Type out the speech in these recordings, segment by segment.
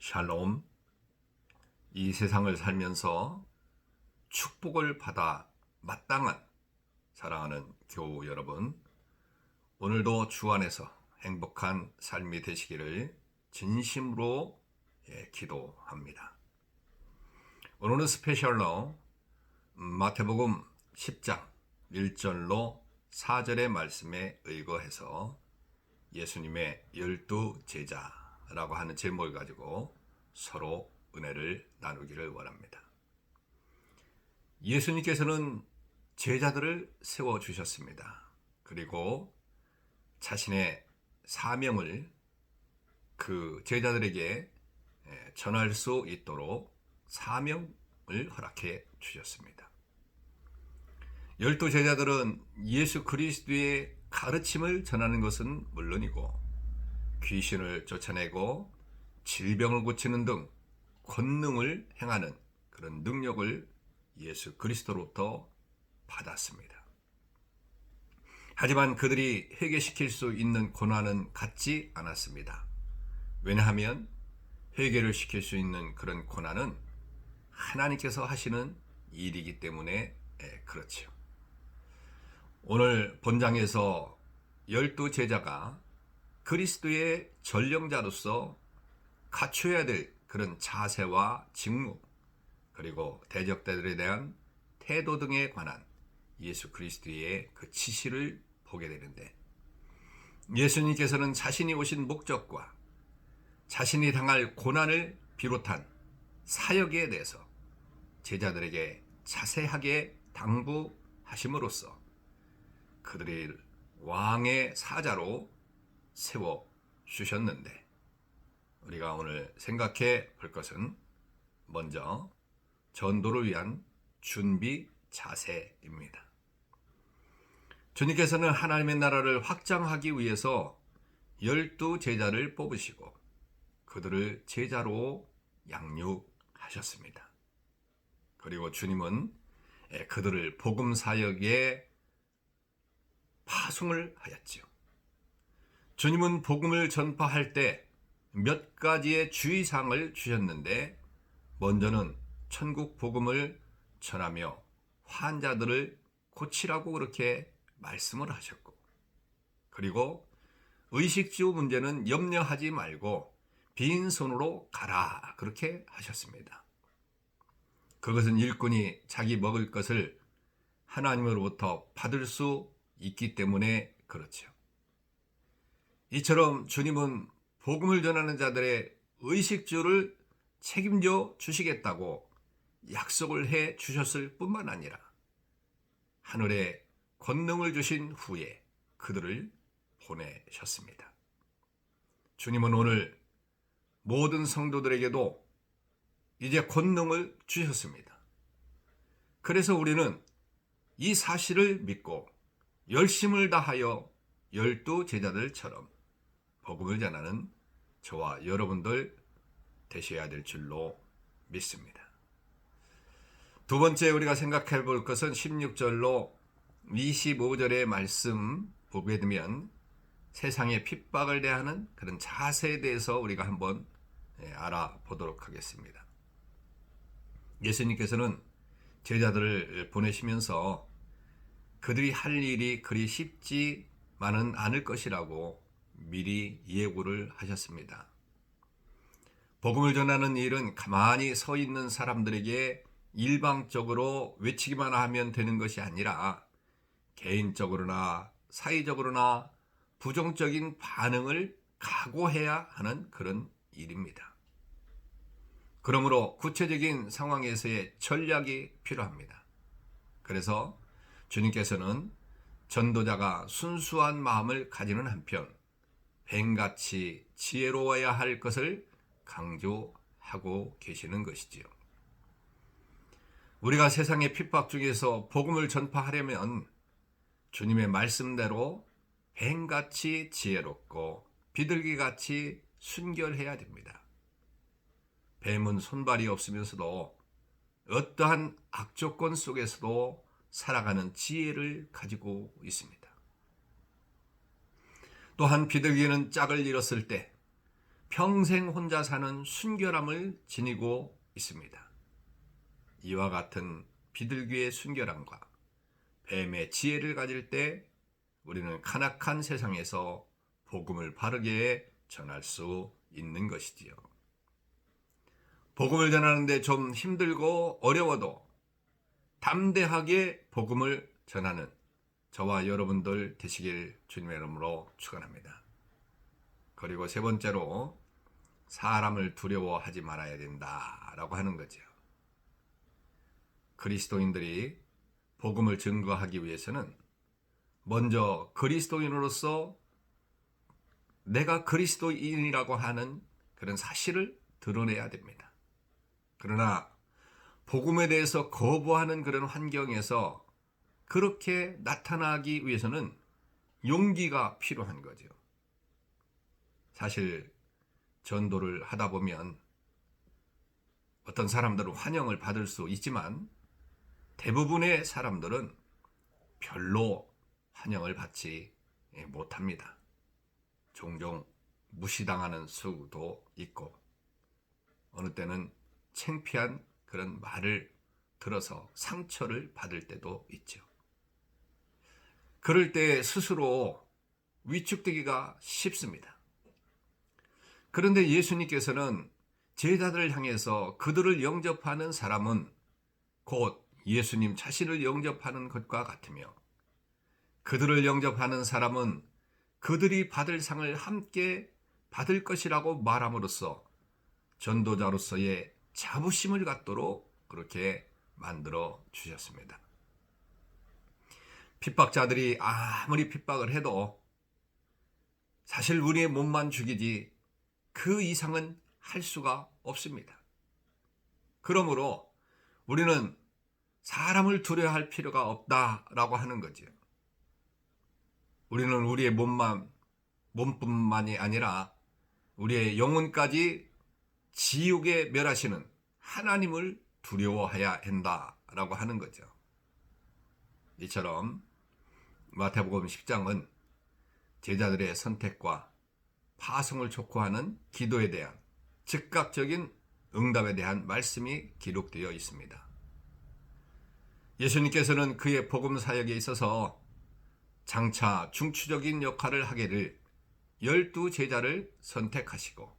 샬롬. 이 세상을 살면서 축복을 받아 마땅한 사랑하는 교우 여러분, 오늘도 주 안에서 행복한 삶이 되시기를 진심으로 기도합니다. 오늘은 스페셜로 마태복음 10장 1절로 4절의 말씀에 의거해서 예수님의 12제자라고 하는 제목을 가지고 서로 은혜를 나누기를 원합니다. 예수님께서는 제자들을 세워주셨습니다. 그리고 자신의 사명을 그 제자들에게 전할 수 있도록 사명을 허락해 주셨습니다. 12제자들은 예수 그리스도의 가르침을 전하는 것은 물론이고 귀신을 쫓아내고 질병을 고치는 등 권능을 행하는 그런 능력을 예수 그리스도로부터 받았습니다. 하지만 그들이 회개시킬 수 있는 권한은 갖지 않았습니다. 왜냐하면 회개를 시킬 수 있는 그런 권한은 하나님께서 하시는 일이기 때문에 그렇지요. 오늘 본장에서 12제자가 그리스도의 전령자로서 갖춰야 될 그런 자세와 직무, 그리고 대적자들에 대한 태도 등에 관한 예수 그리스도의 그 지시를 보게 되는데, 예수님께서는 자신이 오신 목적과 자신이 당할 고난을 비롯한 사역에 대해서 제자들에게 자세하게 당부하심으로써 그들을 왕의 사자로 세워주셨는데, 우리가 오늘 생각해 볼 것은 먼저 전도를 위한 준비 자세입니다. 주님께서는 하나님의 나라를 확장하기 위해서 12제자를 뽑으시고 그들을 제자로 양육하셨습니다. 그리고 주님은 그들을 복음 사역에 파송을 하였지요. 주님은 복음을 전파할 때 몇 가지의 주의사항을 주셨는데, 먼저는 천국 복음을 전하며 환자들을 고치라고 그렇게 말씀을 하셨고, 그리고 의식주 문제는 염려하지 말고 빈손으로 가라 그렇게 하셨습니다. 그것은 일꾼이 자기 먹을 것을 하나님으로부터 받을 수 있기 때문에 그렇죠. 이처럼 주님은 복음을 전하는 자들의 의식주를 책임져 주시겠다고 약속을 해 주셨을 뿐만 아니라 하늘에 권능을 주신 후에 그들을 보내셨습니다. 주님은 오늘 모든 성도들에게도 이제 권능을 주셨습니다. 그래서 우리는 이 사실을 믿고 열심을 다하여 12제자들처럼 복음을 전하는 저와 여러분들 되셔야 될 줄로 믿습니다. 두 번째 우리가 생각해 볼 것은 16절로 25절의 말씀 보게 되면 세상의 핍박을 대하는 그런 자세에 대해서 우리가 한번 알아보도록 하겠습니다. 예수님께서는 제자들을 보내시면서 그들이 할 일이 그리 쉽지만은 않을 것이라고 미리 예고를 하셨습니다. 복음을 전하는 일은 가만히 서 있는 사람들에게 일방적으로 외치기만 하면 되는 것이 아니라 개인적으로나 사회적으로나 부정적인 반응을 각오해야 하는 그런 일입니다. 그러므로 구체적인 상황에서의 전략이 필요합니다. 그래서 주님께서는 전도자가 순수한 마음을 가지는 한편 뱀같이 지혜로워야 할 것을 강조하고 계시는 것이지요. 우리가 세상의 핍박 중에서 복음을 전파하려면 주님의 말씀대로 뱀같이 지혜롭고 비둘기같이 순결해야 됩니다. 뱀은 손발이 없으면서도 어떠한 악조건 속에서도 살아가는 지혜를 가지고 있습니다. 또한 비둘기는 짝을 잃었을 때 평생 혼자 사는 순결함을 지니고 있습니다. 이와 같은 비둘기의 순결함과 뱀의 지혜를 가질 때 우리는 카낙한 세상에서 복음을 바르게 전할 수 있는 것이지요. 복음을 전하는데 좀 힘들고 어려워도 담대하게 복음을 전하는 저와 여러분들 되시길 주님의 이름으로 축원합니다. 그리고 세 번째로 사람을 두려워하지 말아야 된다라고 하는 거죠. 그리스도인들이 복음을 증거하기 위해서는 먼저 그리스도인으로서 내가 그리스도인이라고 하는 그런 사실을 드러내야 됩니다. 그러나 복음에 대해서 거부하는 그런 환경에서 그렇게 나타나기 위해서는 용기가 필요한 거죠. 사실 전도를 하다 보면 어떤 사람들은 환영을 받을 수 있지만 대부분의 사람들은 별로 환영을 받지 못합니다. 종종 무시당하는 수도 있고 어느 때는 창피한 그런 말을 들어서 상처를 받을 때도 있죠. 그럴 때 스스로 위축되기가 쉽습니다. 그런데 예수님께서는 제자들을 향해서 그들을 영접하는 사람은 곧 예수님 자신을 영접하는 것과 같으며 그들을 영접하는 사람은 그들이 받을 상을 함께 받을 것이라고 말함으로써 전도자로서의 자부심을 갖도록 그렇게 만들어 주셨습니다. 핍박자들이 아무리 핍박을 해도 사실 우리의 몸만 죽이지 그 이상은 할 수가 없습니다. 그러므로 우리는 사람을 두려워할 필요가 없다라고 하는 거죠. 우리는 우리의 몸뿐만이 아니라 우리의 영혼까지 지옥에 멸하시는 하나님을 두려워해야 한다라고 하는 거죠. 이처럼 마태복음 10장은 제자들의 선택과 파송을 촉구하는 기도에 대한 즉각적인 응답에 대한 말씀이 기록되어 있습니다. 예수님께서는 그의 복음 사역에 있어서 장차 중추적인 역할을 하기를 12 제자를 선택하시고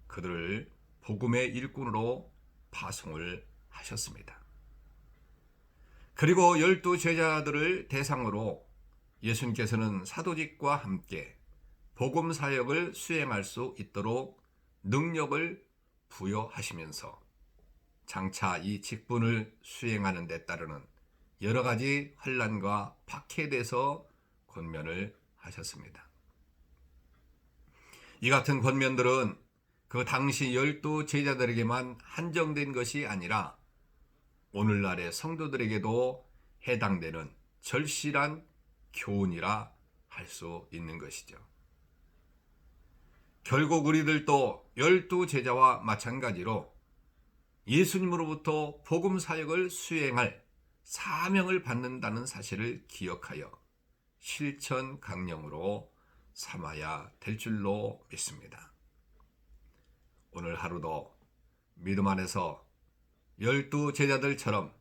그들을 복음의 일꾼으로 파송을 하셨습니다. 그리고 12 제자들을 대상으로 예수님께서는 사도직과 함께 복음 사역을 수행할 수 있도록 능력을 부여하시면서 장차 이 직분을 수행하는 데 따르는 여러 가지 환난과 박해에 대해서 권면을 하셨습니다. 이 같은 권면들은 그 당시 12 제자들에게만 한정된 것이 아니라 오늘날의 성도들에게도 해당되는 절실한 교훈이라 할 수 있는 것이죠. 결국 우리들도 12 제자와 마찬가지로 예수님으로부터 복음 사역을 수행할 사명을 받는다는 사실을 기억하여 실천 강령으로 삼아야 될 줄로 믿습니다. 오늘 하루도 믿음 안에서 12 제자들처럼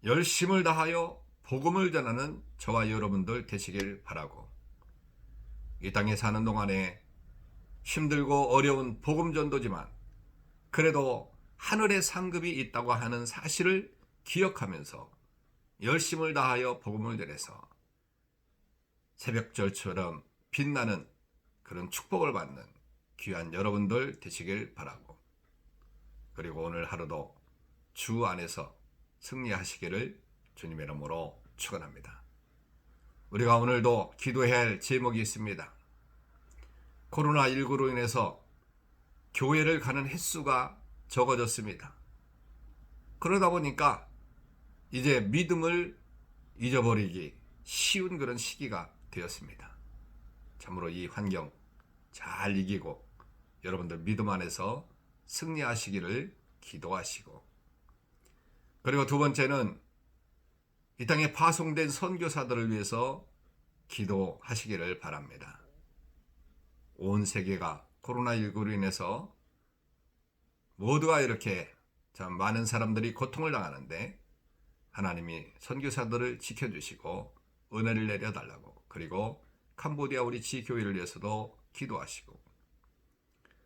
열심을 다하여 복음을 전하는 저와 여러분들 되시길 바라고 이 땅에 사는 동안에 힘들고 어려운 복음 전도지만 그래도 하늘의 상급이 있다고 하는 사실을 기억하면서 열심을 다하여 복음을 전해서 새벽절처럼 빛나는 그런 축복을 받는 귀한 여러분들 되시길 바라고 그리고 오늘 하루도 주 안에서 승리하시기를 주님의 이름으로 축원합니다. 우리가 오늘도 기도해야 할 제목이 있습니다. 코로나19로 인해서 교회를 가는 횟수가 적어졌습니다. 그러다 보니까 이제 믿음을 잊어버리기 쉬운 그런 시기가 되었습니다. 참으로 이 환경 잘 이기고 여러분들 믿음 안에서 승리하시기를 기도하시고 그리고 두 번째는 이 땅에 파송된 선교사들을 위해서 기도하시기를 바랍니다. 온 세계가 코로나19로 인해서 모두가 이렇게 참 많은 사람들이 고통을 당하는데 하나님이 선교사들을 지켜주시고 은혜를 내려달라고, 그리고 캄보디아 우리 지교회를 위해서도 기도하시고,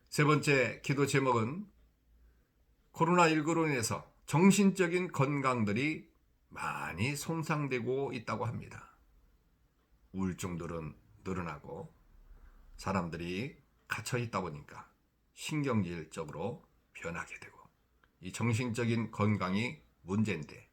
세 번째 기도 제목은 코로나19로 인해서 정신적인 건강들이 많이 손상되고 있다고 합니다. 우울증들은 늘어나고 사람들이 갇혀 있다 보니까 신경질적으로 변하게 되고, 이 정신적인 건강이 문제인데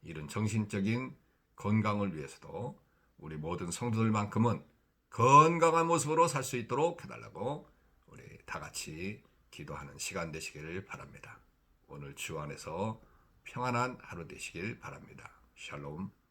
이런 정신적인 건강을 위해서도 우리 모든 성도들만큼은 건강한 모습으로 살 수 있도록 해달라고 우리 다 같이 기도하는 시간 되시기를 바랍니다. 오늘 주 안에서 평안한 하루 되시길 바랍니다. 샬롬.